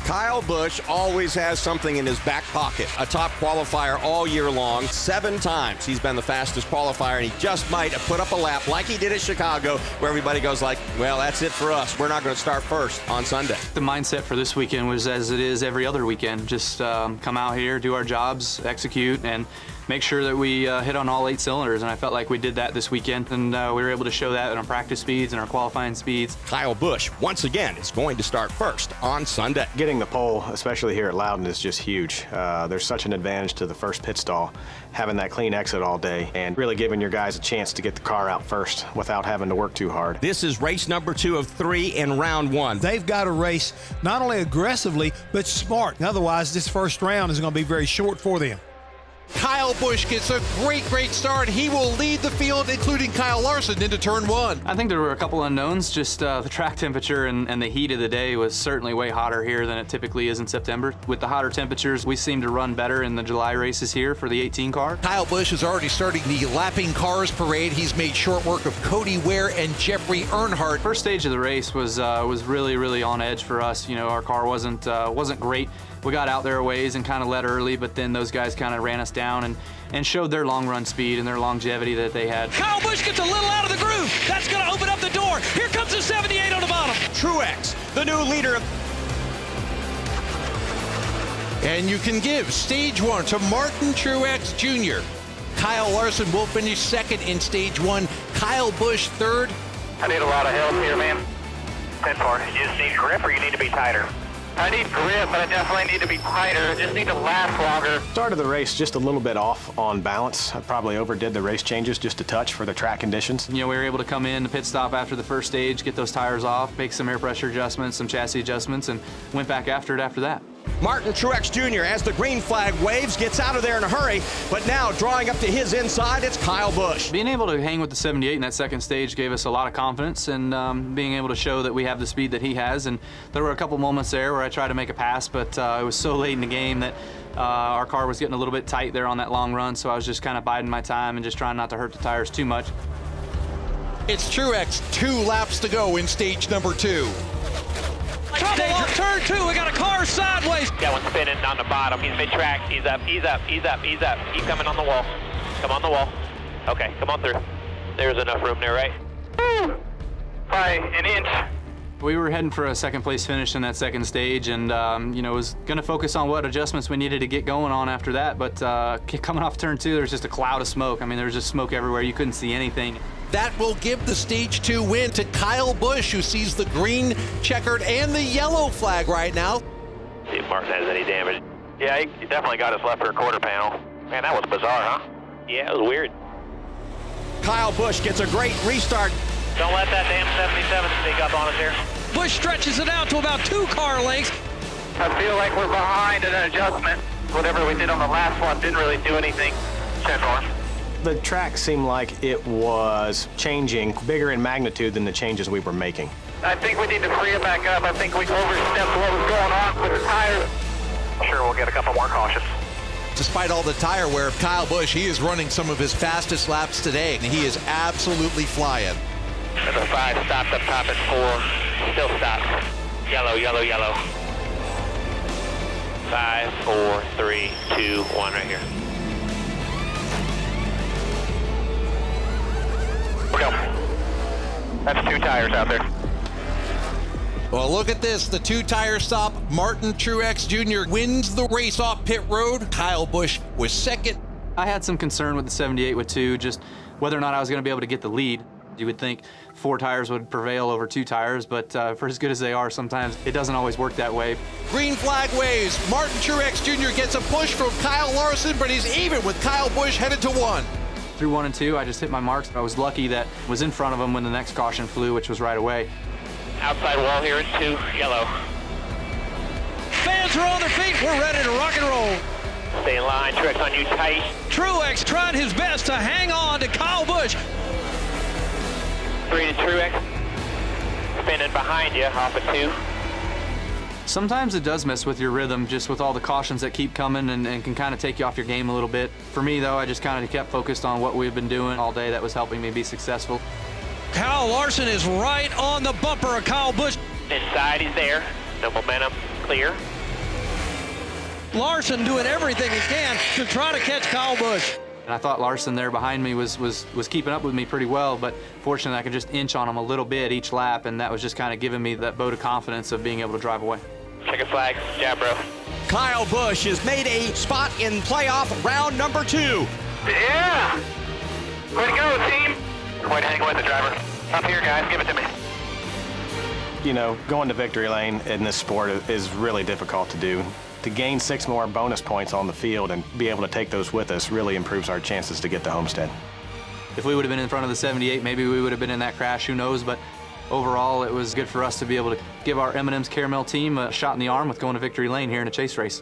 Kyle Busch always has something in his back pocket. A top qualifier all year long. 7 times he's been the fastest qualifier, and he just might have put up a lap like he did at Chicago, where everybody goes like, well, that's it for us. We're not going to start first on Sunday. The mindset for this weekend was as it is every other weekend. Just come out here, do our jobs, execute, and make sure that we hit on all 8 cylinders, and I felt like we did that this weekend, and we were able to show that in our practice speeds and our qualifying speeds. Kyle Busch, once again, is going to start first on Sunday. Getting the pole, especially here at Loudon, is just huge. There's such an advantage to the first pit stall, having that clean exit all day, and really giving your guys a chance to get the car out first without having to work too hard. This is race number 2 of 3 in round 1. They've got to race not only aggressively, but smart. Otherwise, this first round is going to be very short for them. Kyle Busch gets a great start. He will lead the field, including Kyle Larson, into turn 1. I think there were a couple unknowns. Just the track temperature and the heat of the day was certainly way hotter here than it typically is in September. With the hotter temperatures, we seem to run better in the July races here for the 18 car. Kyle Busch is already starting the lapping cars parade. He's made short work of Cody Ware and Jeffrey Earnhardt. First stage of the race was really on edge for us. You know, our car wasn't great. We got out there a ways and kind of led early, but then those guys kind of ran us down and showed their long run speed and their longevity that they had. Kyle Busch gets a little out of the groove. That's going to open up the door. Here comes the 78 on the bottom. Truex, the new leader of... And you can give stage 1 to Martin Truex Jr. Kyle Larson will finish second in stage 1. Kyle Busch third. I need a lot of help here, man. 10-4. You just need grip or you need to be tighter? I need grip, but I definitely need to be tighter. I just need to last longer. Started the race just a little bit off on balance. I probably overdid the race changes just a touch for the track conditions. You know, we were able to come in the pit stop after the first stage, get those tires off, make some air pressure adjustments, some chassis adjustments, and went back after it after that. Martin Truex Jr., as the green flag waves, gets out of there in a hurry, but now drawing up to his inside, it's Kyle Busch. Being able to hang with the 78 in that second stage gave us a lot of confidence, and being able to show that we have the speed that he has. And there were a couple moments there where I tried to make a pass, but it was so late in the game that our car was getting a little bit tight there on that long run, so I was just kind of biding my time and just trying not to hurt the tires too much. It's Truex, 2 laps to go in stage number 2. Trouble off turn 2. We got a car sideways. That one's spinning on the bottom. He's mid-track. He's up. Keep coming on the wall. Come on the wall. Okay, come on through. There's enough room there, right? Woo! By an inch. We were heading for a second place finish in that second stage, and you know, was going to focus on what adjustments we needed to get going on after that. But coming off turn 2, there was just a cloud of smoke. I mean, there was just smoke everywhere. You couldn't see anything. That will give the stage 2 win to Kyle Busch, who sees the green, checkered, and the yellow flag right now. See if Martin has any damage. Yeah, he definitely got his left rear quarter panel. Man, that was bizarre, huh? Yeah, it was weird. Kyle Busch gets a great restart. Don't let that damn 77 sneak up on us here. Busch stretches it out to about 2 car lengths. I feel like we're behind in an adjustment. Whatever we did on the last one didn't really do anything. 10-4. The track seemed like it was changing bigger in magnitude than the changes we were making. I think we need to free it back up. I think we overstepped what was going on with the tires. Sure, we'll get a couple more cautions. Despite all the tire wear of Kyle Busch, he is running some of his fastest laps today, and he is absolutely flying. Number 5 stopped up top at 4. Still stopped. Yellow, yellow, yellow. 5, 4, 3, 2, 1 right here. We're going. That's 2 tires out there. Well, look at this. The 2-tire stop. Martin Truex Jr. wins the race off pit road. Kyle Busch was second. I had some concern with the 78 with 2, just whether or not I was going to be able to get the lead. You would think 4 tires would prevail over 2 tires, but for as good as they are, sometimes it doesn't always work that way. Green flag waves. Martin Truex Jr. gets a push from Kyle Larson, but he's even with Kyle Busch headed to 1. Through 1 and 2, I just hit my marks. I was lucky that I was in front of him when the next caution flew, which was right away. Outside wall here at 2, yellow. Fans are on their feet. We're ready to rock and roll. Stay in line. Truex on you tight. Truex trying his best to hang on to Kyle Busch. 3 to Truex. Spinning behind you off of 2. Sometimes it does mess with your rhythm, just with all the cautions that keep coming and can kind of take you off your game a little bit. For me, though, I just kind of kept focused on what we've been doing all day that was helping me be successful. Kyle Larson is right on the bumper of Kyle Busch. Inside, he's there. No momentum. Clear. Larson doing everything he can to try to catch Kyle Busch. And I thought Larson there behind me was keeping up with me pretty well, but fortunately I could just inch on him a little bit each lap, and that was just kind of giving me that vote of confidence of being able to drive away. Check a flag. Jab, bro. Kyle Busch has made a spot in playoff round number 2. Yeah! Way to go, team! Way to hang with the driver. Up here, guys. Give it to me. You know, going to victory lane in this sport is really difficult to do. To gain 6 more bonus points on the field and be able to take those with us really improves our chances to get to Homestead. If we would have been in front of the 78, maybe we would have been in that crash, who knows, but overall it was good for us to be able to give our M&M's Caramel team a shot in the arm with going to victory lane here in a chase race.